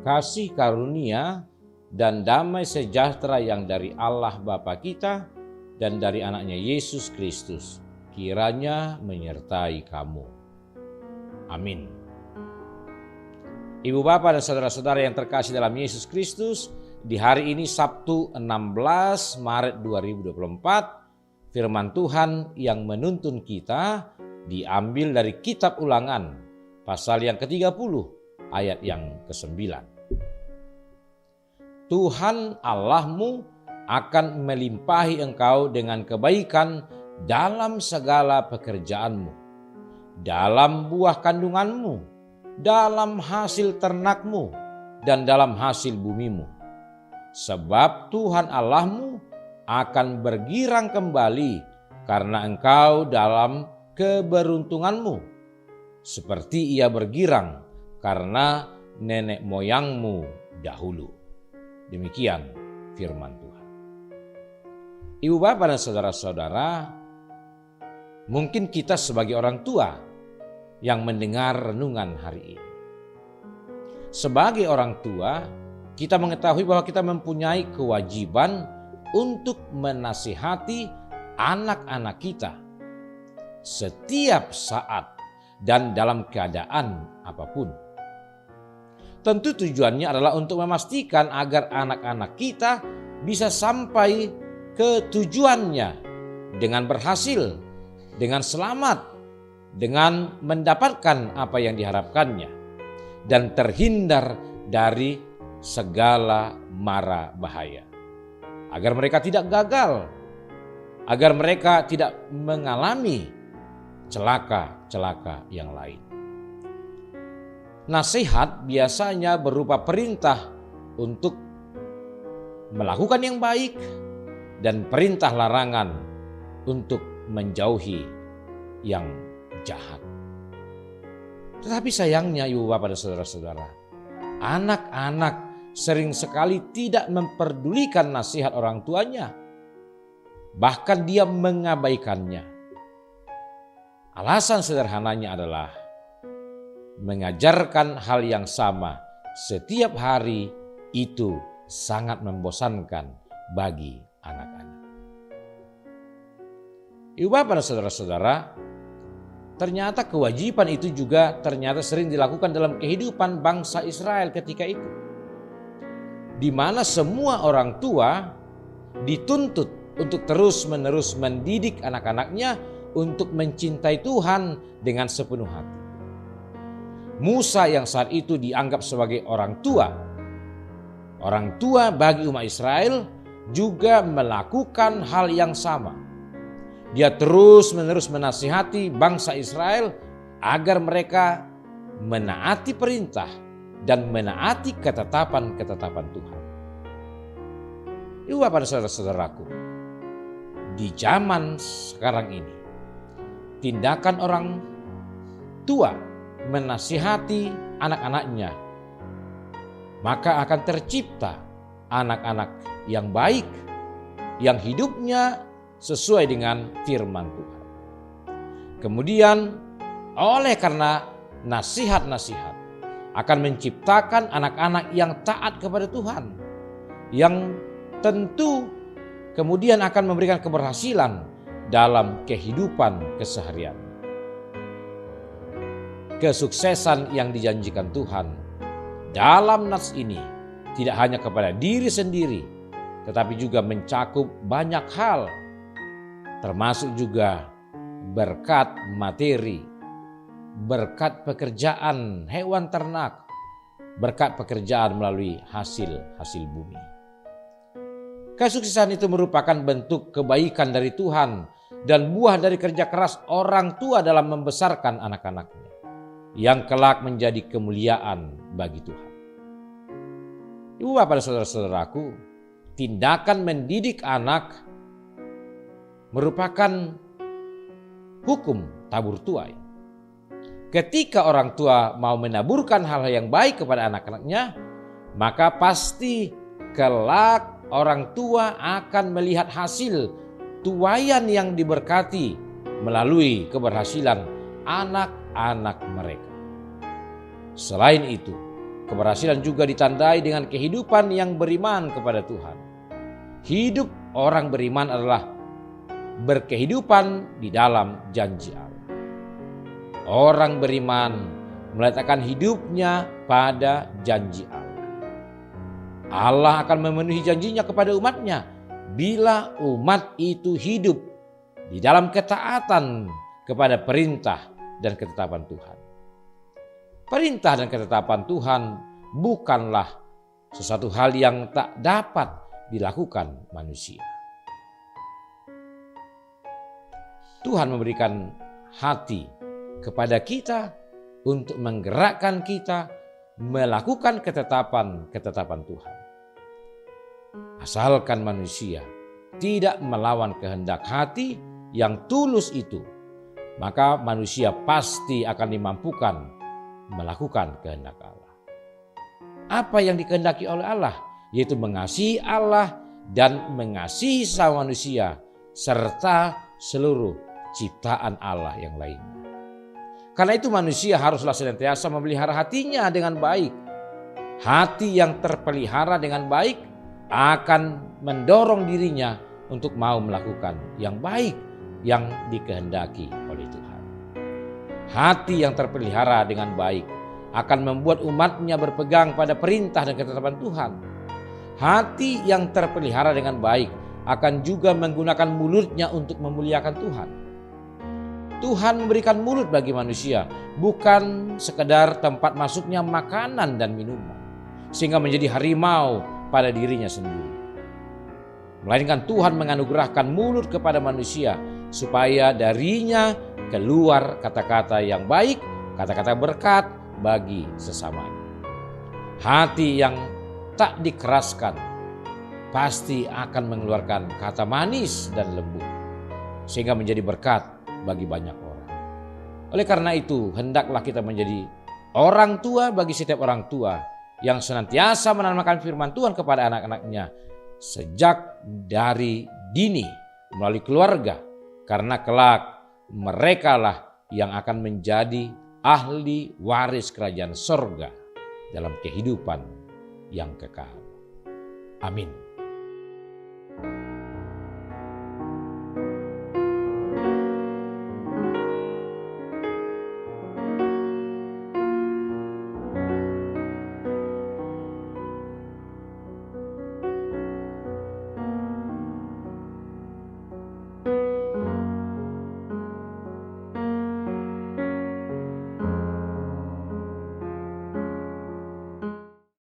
kasih karunia dan damai sejahtera yang dari Allah Bapa kita dan dari anaknya Yesus Kristus kiranya menyertai kamu. Amin. Ibu bapak dan saudara-saudara yang terkasih dalam Yesus Kristus, di hari ini Sabtu 16 Maret 2024, firman Tuhan yang menuntun kita diambil dari kitab Ulangan pasal yang ke-30 ayat yang ke-9. Tuhan Allahmu akan melimpahi engkau dengan kebaikan dalam segala pekerjaanmu, dalam buah kandunganmu, dalam hasil ternakmu, dan dalam hasil bumimu. Sebab Tuhan Allahmu akan bergirang kembali karena engkau dalam keberuntunganmu, seperti ia bergirang karena nenek moyangmu dahulu. Demikian firman Tuhan. Ibu bapak dan saudara-saudara, mungkin kita sebagai orang tua yang mendengar renungan hari ini. Sebagai orang tua, kita mengetahui bahwa kita mempunyai kewajiban untuk menasihati anak-anak kita setiap saat dan dalam keadaan apapun. Tentu tujuannya adalah untuk memastikan agar anak-anak kita bisa sampai ke tujuannya dengan berhasil, dengan selamat, dengan mendapatkan apa yang diharapkannya, dan terhindar dari segala mara bahaya. Agar mereka tidak gagal, agar mereka tidak mengalami celaka-celaka yang lain. Nasihat biasanya berupa perintah untuk melakukan yang baik dan perintah larangan untuk menjauhi yang jahat. Tetapi sayangnya ibu bapak dan saudara-saudara, anak-anak sering sekali tidak memperdulikan nasihat orang tuanya. Bahkan dia mengabaikannya. Alasan sederhananya adalah mengajarkan hal yang sama setiap hari itu sangat membosankan bagi anak-anak. Ibu bapak dan saudara-saudara, ternyata kewajiban itu juga ternyata sering dilakukan dalam kehidupan bangsa Israel ketika itu, di mana semua orang tua dituntut untuk terus-menerus mendidik anak-anaknya untuk mencintai Tuhan dengan sepenuh hati. Musa yang saat itu dianggap sebagai orang tua bagi umat Israel, juga melakukan hal yang sama. Dia terus-menerus menasihati bangsa Israel agar mereka menaati perintah dan menaati ketetapan-ketetapan Tuhan. Ibu bapak dan saudara-saudaraku, di zaman sekarang ini, tindakan orang tua menasihati anak-anaknya, maka akan tercipta anak-anak yang baik, yang hidupnya sesuai dengan firman Tuhan. Kemudian oleh karena nasihat-nasihat akan menciptakan anak-anak yang taat kepada Tuhan, yang tentu kemudian akan memberikan keberhasilan dalam kehidupan keseharian. Kesuksesan yang dijanjikan Tuhan dalam nas ini tidak hanya kepada diri sendiri, tetapi juga mencakup banyak hal, termasuk juga berkat materi, berkat pekerjaan hewan ternak, berkat pekerjaan melalui hasil bumi. Kesuksesan itu merupakan bentuk kebaikan dari Tuhan dan buah dari kerja keras orang tua dalam membesarkan anak-anaknya, yang kelak menjadi kemuliaan bagi Tuhan. Ibu bapak dan saudara-saudaraku, tindakan mendidik anak merupakan hukum tabur tuai. Ketika orang tua mau menaburkan hal yang baik kepada anak-anaknya, maka pasti kelak orang tua akan melihat hasil tuaian yang diberkati melalui keberhasilan anak-anak mereka. Selain itu, Keberhasilan juga ditandai dengan kehidupan yang beriman kepada Tuhan. Hidup orang beriman adalah berkehidupan di dalam janji Allah. Orang beriman meletakkan hidupnya pada janji Allah. Allah akan memenuhi janjinya kepada umatnya bila umat itu hidup di dalam ketaatan kepada perintah dan ketetapan Tuhan. Perintah dan ketetapan Tuhan bukanlah sesuatu hal yang tak dapat dilakukan manusia. Tuhan memberikan hati kepada kita untuk menggerakkan kita melakukan ketetapan-ketetapan Tuhan. Asalkan manusia tidak melawan kehendak hati yang tulus itu, maka manusia pasti akan dimampukan melakukan kehendak Allah. Apa yang dikehendaki oleh Allah, yaitu mengasihi Allah dan mengasihi sama manusia serta seluruh ciptaan Allah yang lainnya. Karena itu manusia haruslah senantiasa memelihara hatinya dengan baik. Hati yang terpelihara dengan baik akan mendorong dirinya untuk mau melakukan yang baik yang dikehendaki oleh Tuhan. Hati yang terpelihara dengan baik akan membuat umatnya berpegang pada perintah dan ketetapan Tuhan. Hati yang terpelihara dengan baik akan juga menggunakan mulutnya untuk memuliakan Tuhan. Tuhan memberikan mulut bagi manusia bukan sekedar tempat masuknya makanan dan minuman sehingga menjadi harimau pada dirinya sendiri. Melainkan Tuhan menganugerahkan mulut kepada manusia supaya darinya keluar kata-kata yang baik, kata-kata berkat bagi sesamanya. Hati yang tak dikeraskan pasti akan mengeluarkan kata manis dan lembut sehingga menjadi berkat bagi banyak orang. Oleh karena itu, hendaklah kita menjadi orang tua bagi setiap orang tua yang senantiasa menanamkan firman Tuhan kepada anak-anaknya sejak dari dini melalui keluarga, karena kelak merekalah yang akan menjadi ahli waris kerajaan sorga dalam kehidupan yang kekal. Amin.